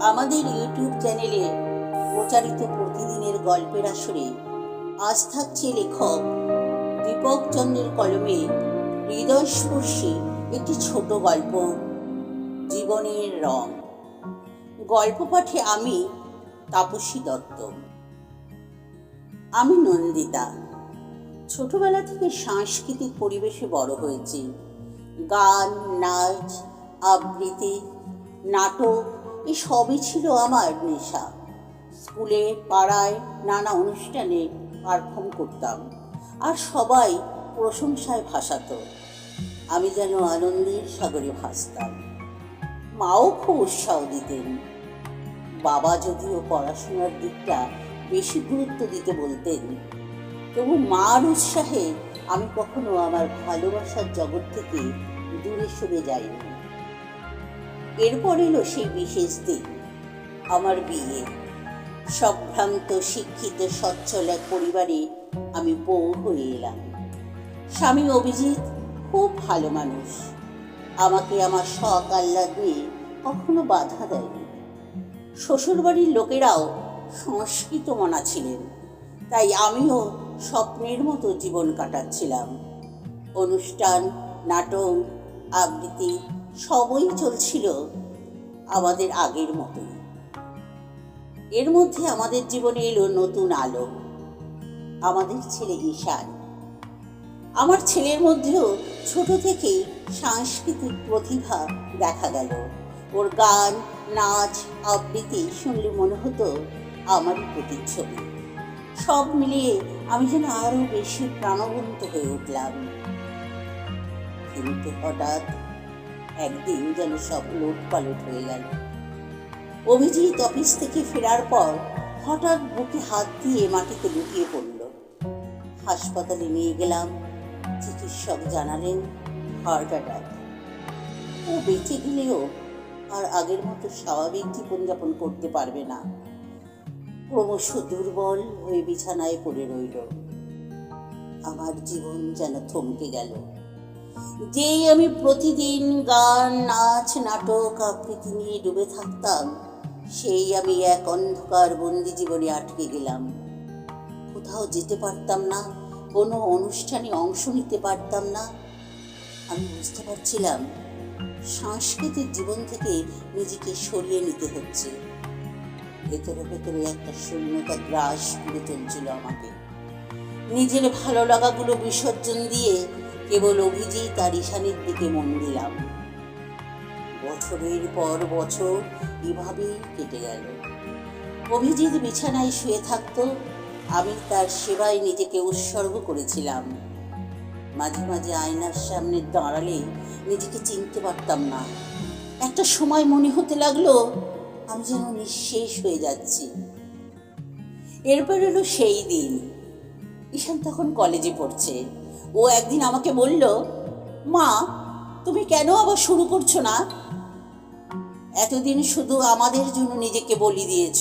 আমাদের ইউটিউব চ্যানেলে প্রচারিত প্রতিদিনের গল্পের আসরে আজ থাকছে লেখক দীপক চন্দ্রের কলমে হৃদয়স্পর্শী একটি ছোট গল্প, জীবনের রং। গল্প পাঠে আমি তাপসী দত্ত। আমি নন্দিতা। ছোটবেলা থেকে সাংস্কৃতিক পরিবেশে বড় হয়েছি। গান, নাচ, আবৃত্তি, নাটক এসবই ছিল আমার নেশা। স্কুলে, পাড়ায় নানা অনুষ্ঠানে পারফর্ম করতাম, আর সবাই প্রশংসায় ভাসাতো। আমি যেন আনন্দের সাগরে ভাসতাম। মাও খুব উৎসাহ দিতেন। বাবা যদিও পড়াশোনার দিকটা বেশি গুরুত্ব দিতে বলতেন, তবু মার উৎসাহে আমি কখনো আমার ভালোবাসার জগৎ থেকে দূরে সরে যাইনি। এরপর এলো সেই বিশেষ দিন, আমার বিয়ে। সম্ভ্রান্ত, শিক্ষিত, সচ্ছল এক পরিবারে আমি বউ হয়ে এলাম। স্বামী অভিজিৎ খুব ভালো মানুষ, আমাকে আমার শখ আহ্লাদ নিয়ে কখনো বাধা দেয়নি। শ্বশুরবাড়ির লোকেরাও সংস্কৃত মনা ছিলেন, তাই আমিও স্বপ্নের মতো জীবন কাটাচ্ছিলাম। অনুষ্ঠান, নাটক, আবৃত্তি সবই চলছিল আমাদের আগের মতোই। এর মধ্যে আমাদের জীবনে এলো নতুন আলো, আমাদের ছেলে ঈশান। আমার ছেলের মধ্যেও ছোট থেকেই সাংস্কৃতিক প্রতিভা দেখা গেল। ওর গান, নাচ, আবৃত্তি শুনলে মনে হতো আমারই প্রতিচ্ছবি। সব মিলিয়ে আমি যেন আরো বেশি প্রাণবন্ত হয়ে উঠলাম। কিন্তু হঠাৎ একদিন যেন সব লোটপালট হয়ে গেল। অভিজিৎ অফিস থেকে ফেরার পর হঠাৎ বুকে হাত দিয়ে মাটিতে লুটিয়ে পড়ল। হাসপাতালে নিয়ে গেলাম। চিকিৎসক জানালেন হার্ট অ্যাটাক। ও বেঁচে গেলেও আর আগের মতো স্বাভাবিক জীবনযাপন করতে পারবে না। ক্রমশ দুর্বল হয়ে বিছানায় পড়ে রইল। আমার জীবন যেন থমকে গেল। যেই আমি প্রতিদিন গান, নাচ, নাটক, আবৃত্তি নিয়ে ডুবে থাকতাম, সেই আমি এক অন্ধকার বন্দি জীবনে আটকে গেলাম। কোথাও যেতে পারতাম না, কোনো অনুষ্ঠানে অংশ নিতে পারতাম না। আমি বুঝতে পারছিলাম সাংস্কৃতিক জীবন থেকে নিজেকে সরিয়ে নিতে হচ্ছে। ভেতরে ভেতরে একটা শূন্যতা গ্রাস করে চলছিল আমাকে। নিজের ভালো লাগাগুলো বিসর্জন দিয়ে কেবল অভিজিৎ আর ঈশানের দিকে মন দিলাম। বছরের পর বছর এভাবেই কেটে গেল। অভিজিৎ বিছানায় শুয়ে থাকতো, আমি তার সেবায় নিজেকে উৎসর্গ করেছিলাম। মাঝে মাঝে আয়নার সামনে দাঁড়ালে নিজেকে চিনতে পারতাম না। একটা সময় মনে হতে লাগলো আমি যেন নিঃশেষ হয়ে যাচ্ছি। এরপর এলো সেই দিন। ঈশান তখন কলেজে পড়ছে। ও একদিন আমাকে বলল, মা, তুমি কেন আবার শুরু করছো না? এতদিন শুধু আমাদের জন্য নিজেকে বলি দিয়েছ,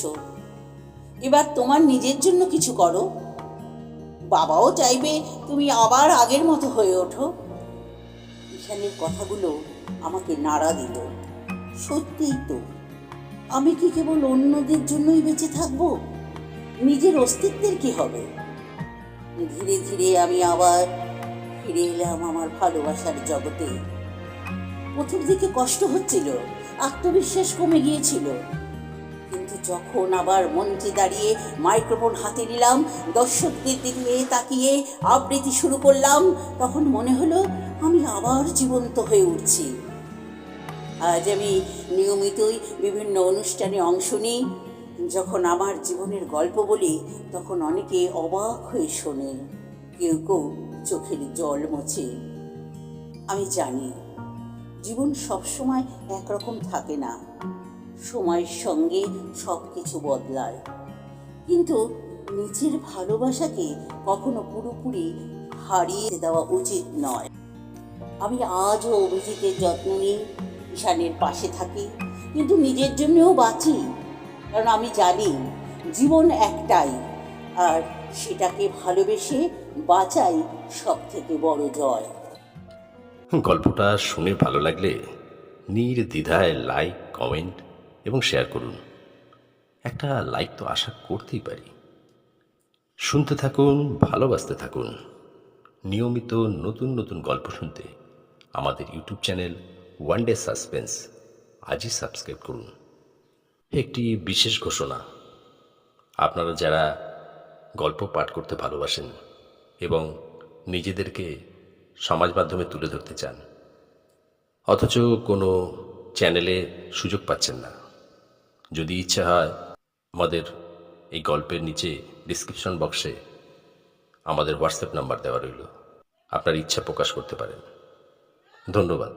এবার তোমার নিজের জন্য কিছু করো। বাবাও চাইবে তুমি আবার আগের মতো হয়ে ওঠো। ঈশানের কথাগুলো আমাকে নাড়া দিল। সত্যিই তো, আমি কি কেবল অন্যদের জন্যই বেঁচে থাকবো? নিজের অস্তিত্বের কি হবে? ধীরে ধীরে আমি আবার ফিরে এলাম আমার ভালোবাসার জগতে। প্রথম দিকে কষ্ট হচ্ছিল, আত্মবিশ্বাস কমে গিয়েছিল, কিন্তু যখন আবার মঞ্চে দাঁড়িয়ে মাইক্রোফোন হাতে নিলাম, দর্শকদের দিকে তাকিয়ে আবৃত্তি শুরু করলাম, তখন মনে হলো আমি আবার জীবন্ত হয়ে উঠছি। আজ আমি নিয়মিতই বিভিন্ন অনুষ্ঠানে অংশ নিই। যখন আমার জীবনের গল্প বলি, তখন অনেকে অবাক হয়ে শোনে, কেউ কেউ চোখের জল মোছে। আমি জানি জীবন সবসময় একরকম থাকে না, সময়ের সঙ্গে সব কিছু বদলায়, কিন্তু নিজের ভালোবাসাকে কখনো পুরোপুরি হারিয়ে দেওয়া উচিত নয়। আমি আজও অভিজিতের যত্ন নিই, ঈশানের পাশে থাকি, কিন্তু নিজের জন্যও বাঁচি। কারণ আমি জানি জীবন একটাই, আর সেটাকে ভালোবেসে বাঁচাই সব থেকে বড় জয়। গল্পটা শুনে ভালো লাগলে নির্দ্বিধায় লাইক, কমেন্ট এবং শেয়ার করুন। একটা লাইক তো আশা করতেই পারি। শুনতে থাকুন, ভালোবাসতে থাকুন। নিয়মিত নতুন নতুন গল্প শুনতে আমাদের YouTube channel one day suspense আজই সাবস্ক্রাইব করুন। একটি বিশেষ ঘোষণা, আপনারা যারা গল্প পাঠ করতে ভালোবাসেন এবং নিজেদেরকে সমাজ মাধ্যমে তুলে ধরতে চান, অথচ কোনো চ্যানেলে সুযোগ পাচ্ছেন না, যদি ইচ্ছা হয় আমাদের এই গল্পের নিচে ডিসক্রিপশন বক্সে আমাদের হোয়াটসঅ্যাপ নাম্বার দেওয়া রইল, আপনার ইচ্ছা প্রকাশ করতে পারেন। ধন্যবাদ।